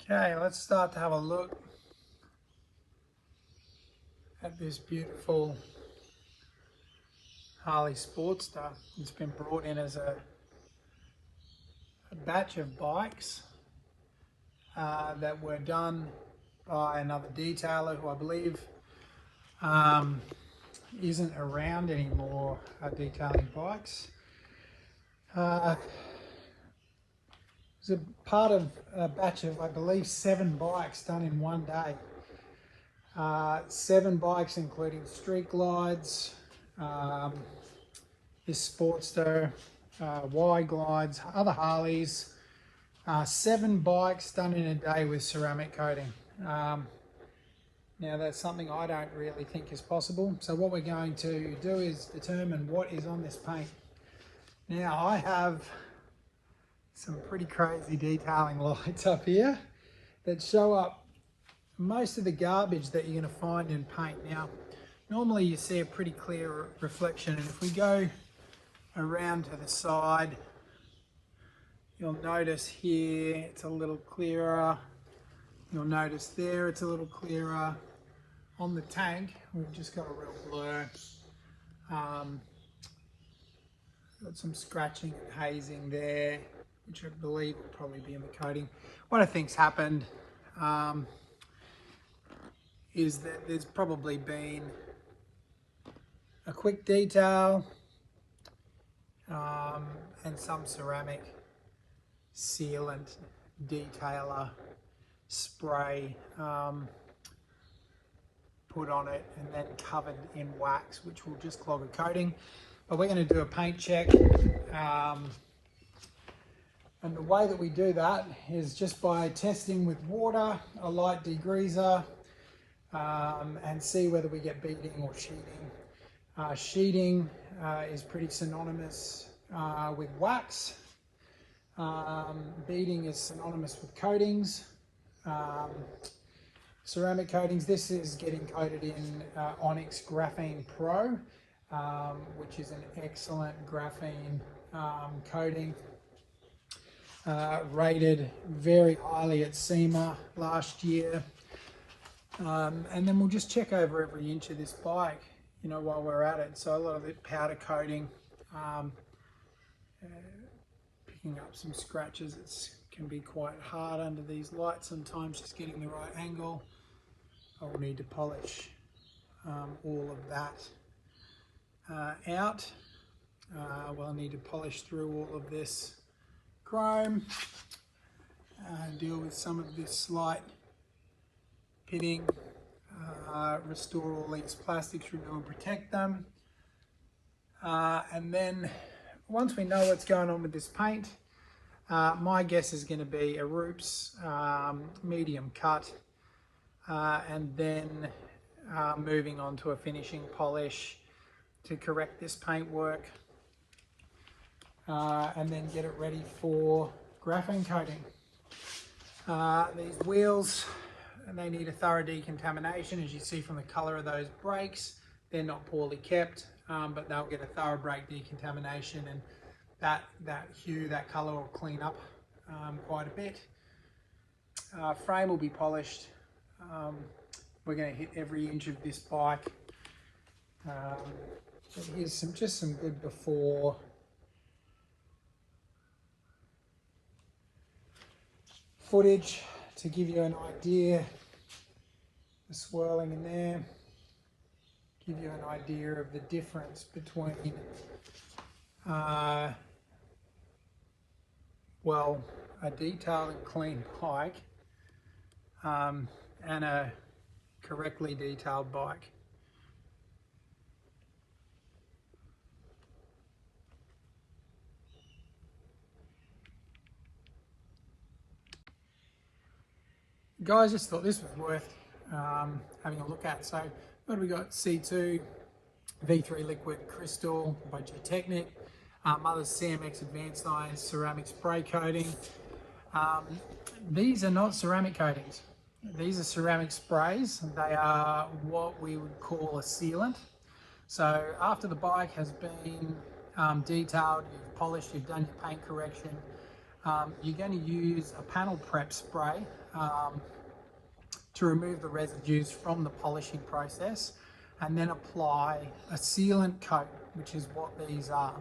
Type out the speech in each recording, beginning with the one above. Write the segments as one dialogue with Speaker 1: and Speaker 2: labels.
Speaker 1: Okay, let's start to have a look at this beautiful Harley Sportster. It's been brought in as a batch of bikes that were done by another detailer who I believe isn't around anymore detailing bikes. It was a part of a batch of, I believe, 7 bikes done in one day. 7 bikes including street glides, this Sportster, Y glides, other Harleys. 7 bikes done in a day with ceramic coating. Now that's something I don't really think is possible. So what we're going to do is determine what is on this paint. Now I have some pretty crazy detailing lights up here that show up most of the garbage that you're going to find in paint. Now normally you see a pretty clear reflection, and if we go around to the side, you'll notice here it's a little clearer. You'll notice there it's a little clearer. On the tank we've just got a real blur. Got some scratching and hazing there, which I believe will probably be in the coating. What I think's happened is that there's probably been a quick detail and some ceramic sealant detailer spray put on it and then covered in wax, which will just clog a coating. But we're going to do a paint check, and the way that we do that is just by testing with water, a light degreaser, and see whether we get beading or sheeting. Sheeting is pretty synonymous with wax. Beading is synonymous with coatings. Ceramic coatings, this is getting coated in Onyx Graphene Pro, which is an excellent graphene coating. Rated very highly at SEMA last year. And then we'll just check over every inch of this bike, you know, while we're at it. So a lot of it powder coating, picking up some scratches. It can be quite hard under these lights sometimes, just getting the right angle. I will need to polish all of that out. We'll need to polish through all of this chrome, deal with some of this slight pitting, restore all these plastics, remove and protect them. And then once we know what's going on with this paint, my guess is going to be a Roops medium cut, and then moving on to a finishing polish to correct this paintwork, and then get it ready for graphene coating. These wheels, they need a thorough decontamination. As you see from the color of those brakes, they're not poorly kept, but they'll get a thorough brake decontamination, and that hue, that color will clean up quite a bit. Frame will be polished. We're going to hit every inch of this bike. But here's just some good before footage to give you an idea. The swirling in there, give you an idea of the difference between well, a detailed and clean bike and a correctly detailed bike. Guys, just thought this was worth having a look at. So what have we got? C2 V3 Liquid Crystal by Geotechnic, Mother's CMX Advanced Iron Ceramic Spray Coating. These are not ceramic coatings. These are ceramic sprays. They are what we would call a sealant. So after the bike has been detailed, you've polished, you've done your paint correction, you're going to use a panel prep spray to remove the residues from the polishing process, and then apply a sealant coat, which is what these are.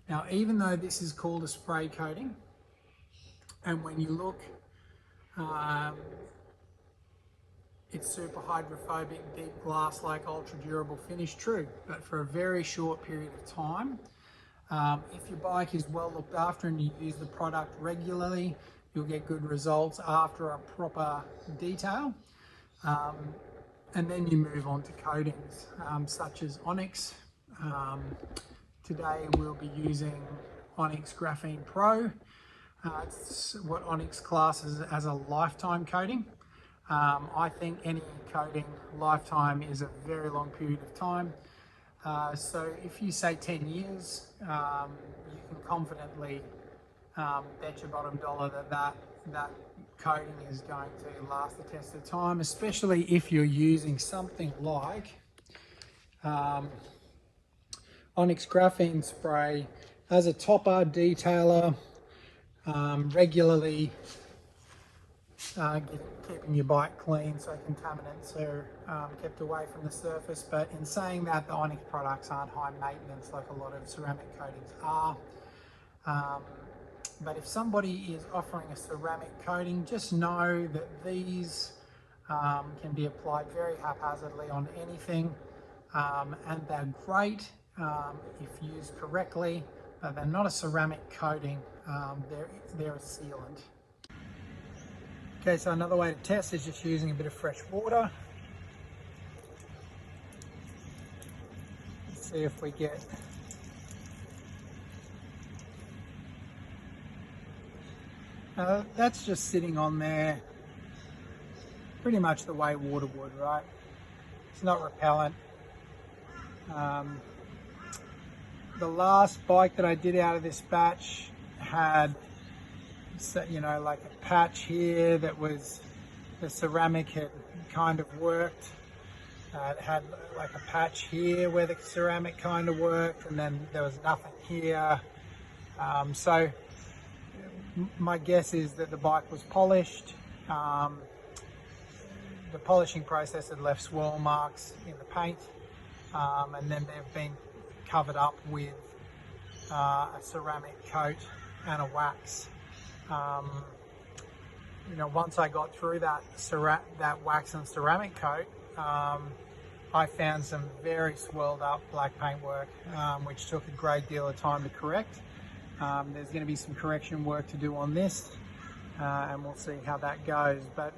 Speaker 1: Now, even though this is called a spray coating, and when you look, it's super hydrophobic, deep glass like ultra durable finish, true, but for a very short period of time. If your bike is well looked after and you use the product regularly, you'll get good results after a proper detail. And then you move on to coatings such as Onyx. Today we'll be using Onyx Graphene Pro. It's what Onyx classes as a lifetime coating. I think any coating lifetime is a very long period of time. So if you say 10 years, you can confidently bet your bottom dollar that coating is going to last the test of time, especially if you're using something like Onyx Graphene Spray as a topper, detailer, regularly keeping your bike clean so contaminants are kept away from the surface. But in saying that, the Onyx products aren't high maintenance like a lot of ceramic coatings are. But if somebody is offering a ceramic coating, just know that these can be applied very haphazardly on anything, and they're great if used correctly, but they're not a ceramic coating, they're a sealant. Okay, so another way to test is just using a bit of fresh water. Let's see if we get that's just sitting on there pretty much the way water would, right? It's not repellent. The last bike that I did out of this batch had, you know, like a patch here that was, the ceramic had kind of worked. It had like a patch here where the ceramic kind of worked, and then there was nothing here. So my guess is that the bike was polished. The polishing process had left swirl marks in the paint, and then they've been covered up with a ceramic coat and a wax. You know, once I got through that wax and ceramic coat, I found some very swirled up black paintwork, which took a great deal of time to correct. There's going to be some correction work to do on this, and we'll see how that goes. But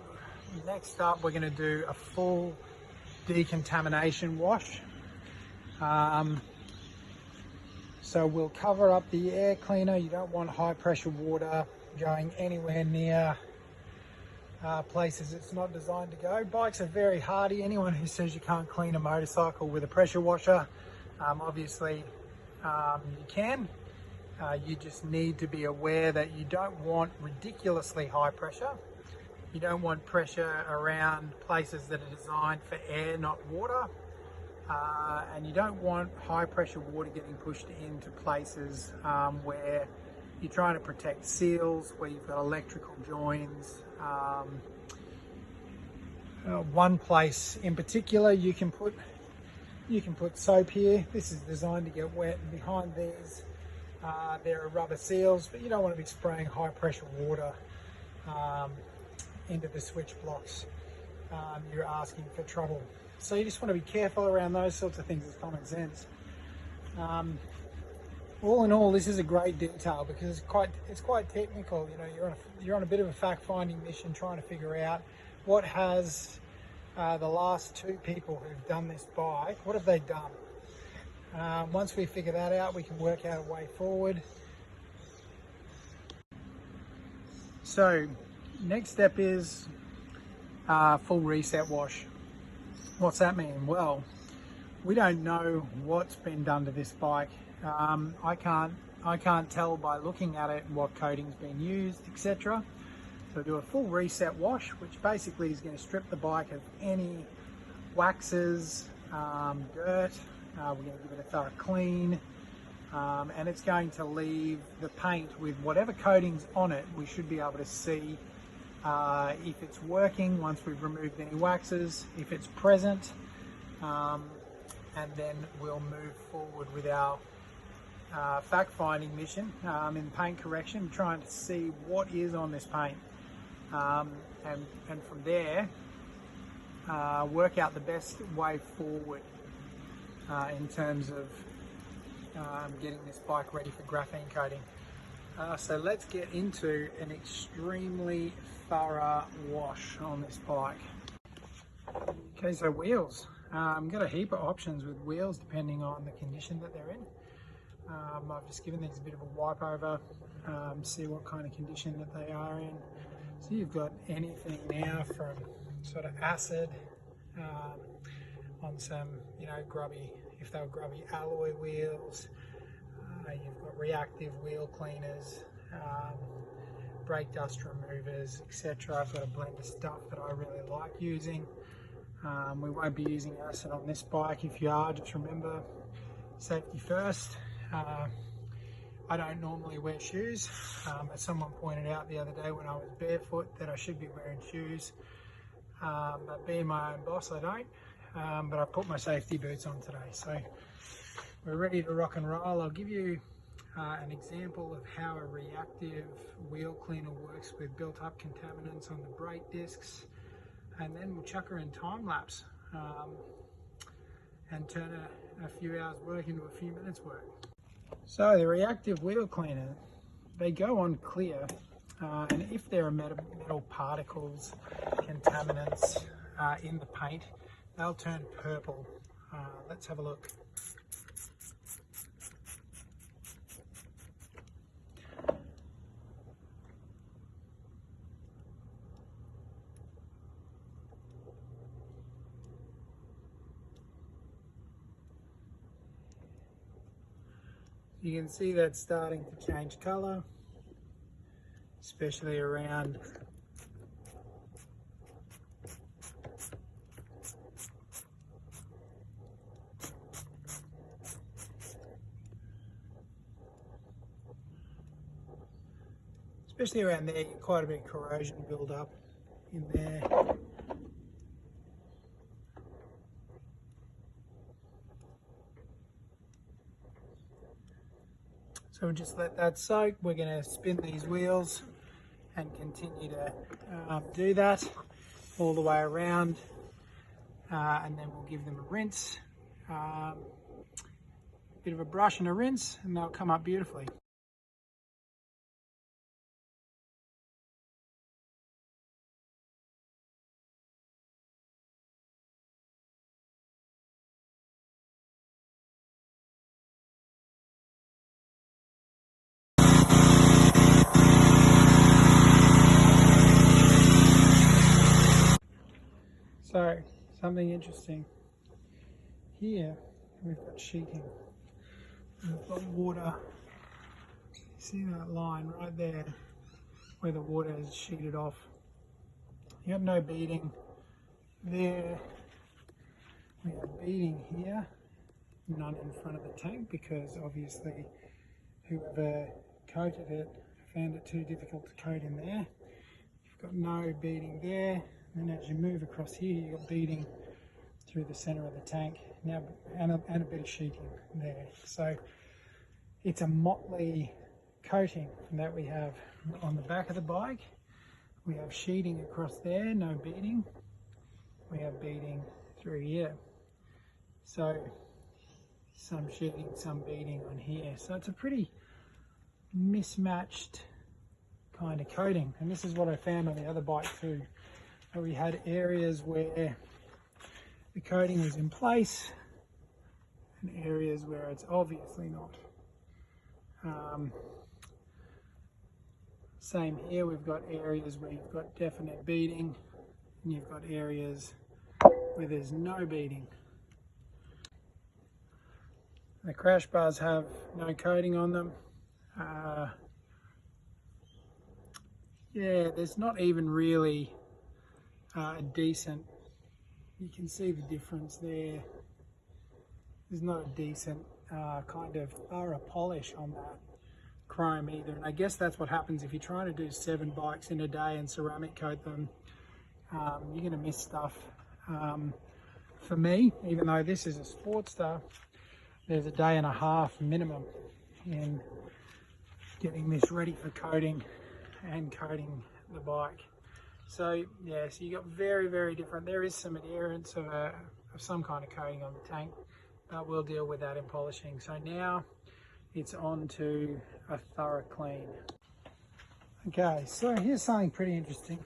Speaker 1: next up, we're going to do a full decontamination wash. So we'll cover up the air cleaner. You don't want high pressure water going anywhere near places it's not designed to go. Bikes are very hardy. Anyone who says you can't clean a motorcycle with a pressure washer, obviously you can. You just need to be aware that you don't want ridiculously high pressure. You don't want pressure around places that are designed for air, not water. And you don't want high pressure water getting pushed into places where you're trying to protect seals, where you've got electrical joins. One place in particular you can put soap here. This is designed to get wet, and behind these there are rubber seals, but you don't want to be spraying high pressure water into the switch blocks. You're asking for trouble. So you just want to be careful around those sorts of things. It's common sense. All in all, this is a great detail because it's quite technical. You know, you're on a bit of a fact-finding mission, trying to figure out what has the last two people who've done this bike, what have they done? Once we figure that out, we can work out a way forward. So next step is full reset wash. What's that mean? Well, we don't know what's been done to this bike. I can't tell by looking at it what coating's been used, etc. So do a full reset wash, which basically is going to strip the bike of any waxes, dirt. We're going to give it a thorough clean, and it's going to leave the paint with whatever coating's on it. We should be able to see if it's working once we've removed any waxes, if it's present, and then we'll move forward with our fact-finding mission in paint correction, trying to see what is on this paint, and from there work out the best way forward in terms of getting this bike ready for graphene coating. So let's get into an extremely thorough wash on this bike. Okay, so wheels. Got a heap of options with wheels depending on the condition that they're in. I've just given these a bit of a wipe over, see what kind of condition that they are in. So you've got anything now from sort of acid on some, grubby, if they were grubby alloy wheels. You've got reactive wheel cleaners, brake dust removers, etc. I've got a blend of stuff that I really like using. We won't be using acid on this bike. If you are, just remember, safety first. I don't normally wear shoes, but someone pointed out the other day when I was barefoot that I should be wearing shoes, but being my own boss I don't, but I put my safety boots on today. So we're ready to rock and roll. I'll give you an example of how a reactive wheel cleaner works with built up contaminants on the brake discs, and then we'll chuck her in time lapse and turn a few hours work into a few minutes work. So the reactive wheel cleaner, they go on clear, and if there are metal particles, contaminants in the paint, they'll turn purple. Let's have a look. You can see that's starting to change colour, especially around there. Quite a bit of corrosion build up in there. So we'll just let that soak. We're going to spin these wheels and continue to do that all the way around, and then we'll give them a rinse, bit of a brush and a rinse, and they'll come up beautifully. So, something interesting. Here, we've got sheeting. We've got water. See that line right there where the water is sheeted off? You have no beading there. We have beading here, none in front of the tank because obviously whoever coated it found it too difficult to coat in there. You've got no beading there. And as you move across here, you've got beading through the center of the tank now, and a bit of sheeting there. So it's a motley coating that we have on the back of the bike. We have sheeting across there, no beading. We have beading through here. So some sheeting, some beading on here. So it's a pretty mismatched kind of coating. And this is what I found on the other bike too. We had areas where the coating was in place and areas where it's obviously not. Same here, we've got areas where you've got definite beading and you've got areas where there's no beading. The crash bars have no coating on them. Yeah, there's not even really a decent, you can see the difference there. There's not a decent kind of thorough polish on that chrome either. And I guess that's what happens if you're trying to do 7 bikes in a day and ceramic coat them. You're going to miss stuff. For me, even though this is a Sportster, there's a day and a half minimum in getting this ready for coating and coating the bike. So yeah, so you got very different. There is some adherence of some kind of coating on the tank, but we'll deal with that in polishing. So now it's on to a thorough clean. Okay, so here's something pretty interesting.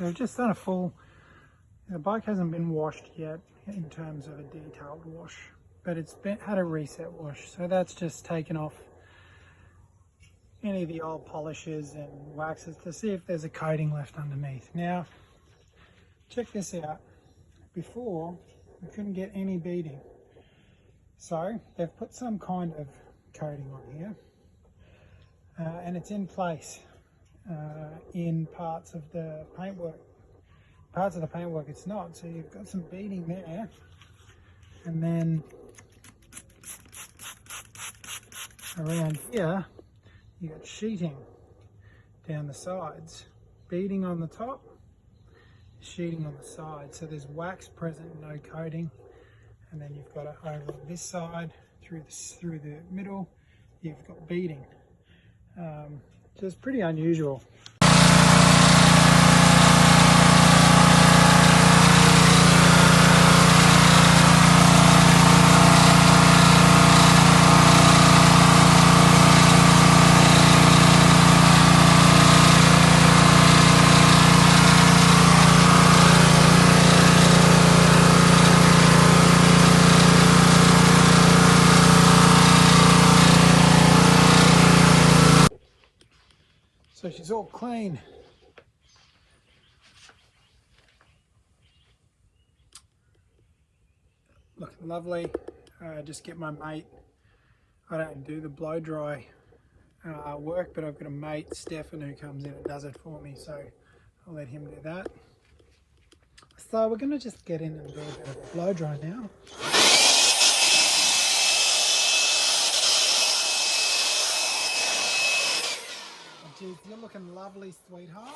Speaker 1: I've just done a full, the bike hasn't been washed yet in terms of a detailed wash, but it's had a reset wash. So that's just taken off any of the old polishes and waxes to see if there's a coating left underneath. Now, check this out. Before, we couldn't get any beading. So they've put some kind of coating on here, and it's in place in parts of the paintwork. Parts of the paintwork it's not, so you've got some beading there, and then around here you got sheeting down the sides, beading on the top, sheeting on the side. So there's wax present, no coating, and then you've got it over on this side through the middle. You've got beading. So it's pretty unusual. So she's all clean. Looking lovely. Just get my mate. I don't do the blow dry work, but I've got a mate, Stefan, who comes in and does it for me. So I'll let him do that. So we're going to just get in and do a bit of a blow dry now. Geez, you're looking lovely, sweetheart.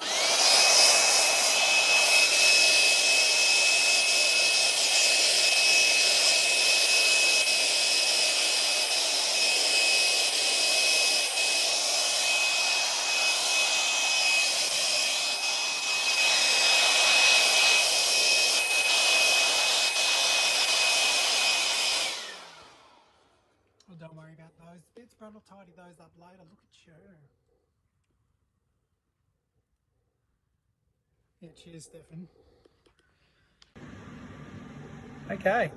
Speaker 1: Oh, don't worry about those bits, but I'll tidy those up later. Look at you. Yeah, cheers, Stefan. Okay,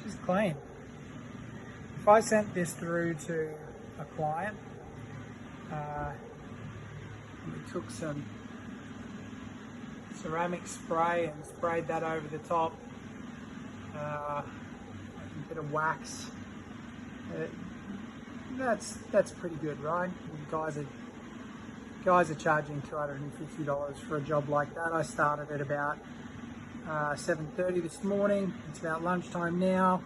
Speaker 1: she's clean. If I sent this through to a client, we took some ceramic spray and sprayed that over the top, a bit of wax. That's pretty good, right? You guys are charging $250 for a job like that. I started at about 7:30 this morning. It's about lunchtime now,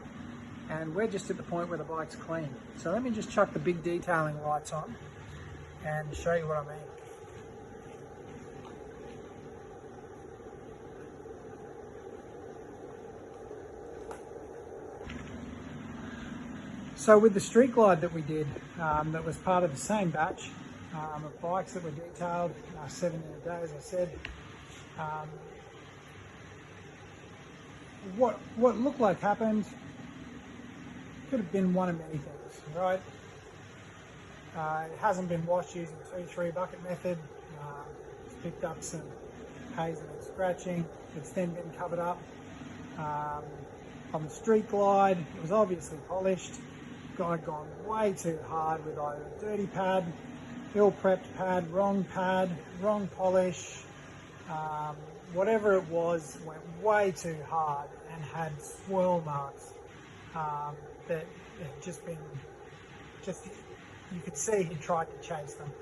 Speaker 1: and we're just at the point where the bike's clean. So let me just chuck the big detailing lights on and show you what I mean. So with the street glide that we did, that was part of the same batch of bikes that were detailed, 7 in a day, as I said. What looked like happened could have been one of many things, right? It hasn't been washed using 2-3 bucket method. It's picked up some hazing and scratching. It's then been covered up. On the street glide, it was obviously polished. Guy gone way too hard with either a dirty pad, ill-prepped pad, wrong polish, whatever it was, went way too hard and had swirl marks that had just been, you could see he tried to chase them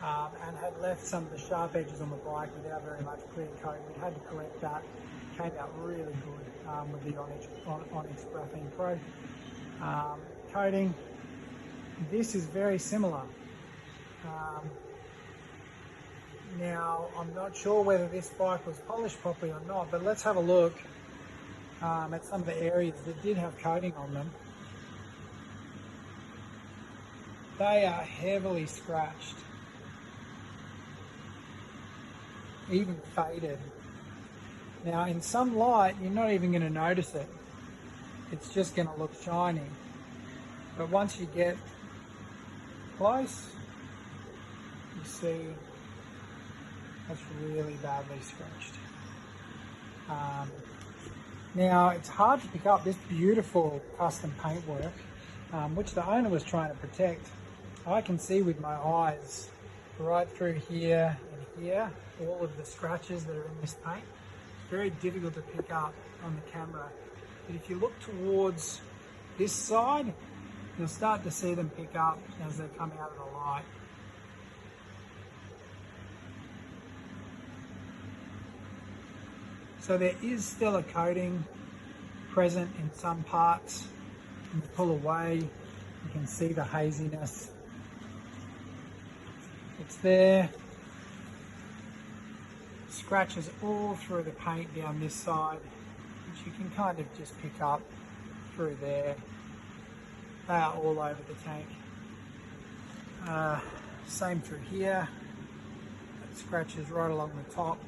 Speaker 1: and had left some of the sharp edges on the bike without very much clear coat. We had to correct that. Came out really good with the Onyx Graphene Pro. coating. This is very similar. Now, I'm not sure whether this bike was polished properly or not, but let's have a look at some of the areas that did have coating on them. They are heavily scratched, even faded. Now, in some light, you're not even going to notice it. It's just going to look shiny. But once you get close, you see that's really badly scratched. Now, it's hard to pick up this beautiful custom paintwork, which the owner was trying to protect. I can see with my eyes right through here and here all of the scratches that are in this paint. It's very difficult to pick up on the camera, but if you look towards this side, you'll start to see them pick up as they come out of the light. So there is still a coating present in some parts. When you pull away, you can see the haziness. It's there. Scratches all through the paint down this side, which you can kind of just pick up through there. They are all over the tank. Same through here. Scratches right along the top,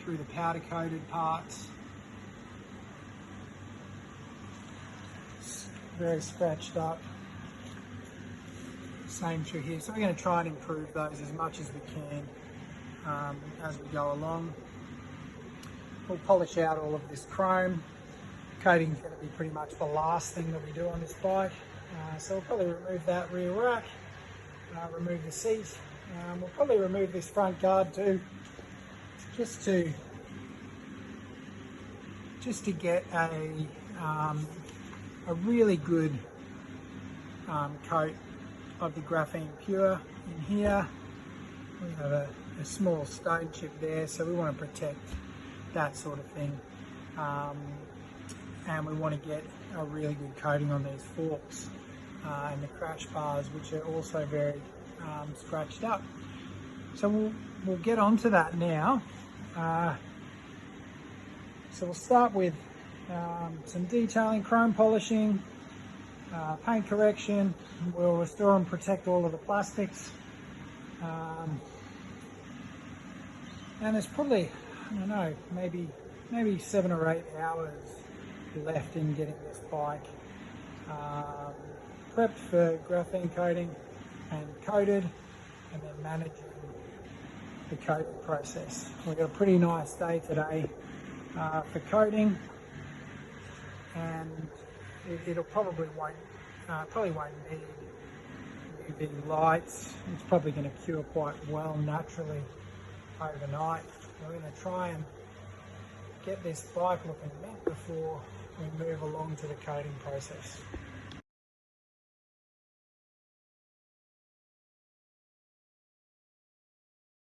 Speaker 1: through the powder coated parts. It's very scratched up. Same through here. So we're going to try and improve those as much as we can as we go along. We'll polish out all of this chrome. Coating is going to be pretty much the last thing that we do on this bike. So we'll probably remove that rear rack, remove the seat. We'll probably remove this front guard too, just to get a really good coat of the graphene pure in here. We have a small stone chip there, so we want to protect that sort of thing. And we want to get a really good coating on these forks and the crash bars, which are also very scratched up. So we'll get onto that now. So we'll start with some detailing, chrome polishing, paint correction. We'll restore and protect all of the plastics. And there's probably, I don't know, maybe 7 or 8 hours left in getting this bike prepped for graphene coating and coated, and then managing the coating process. We've got a pretty nice day today for coating, and it probably won't need UV lights. It's probably going to cure quite well naturally overnight. We're going to try and get this bike looking mint before we move along to the coating process.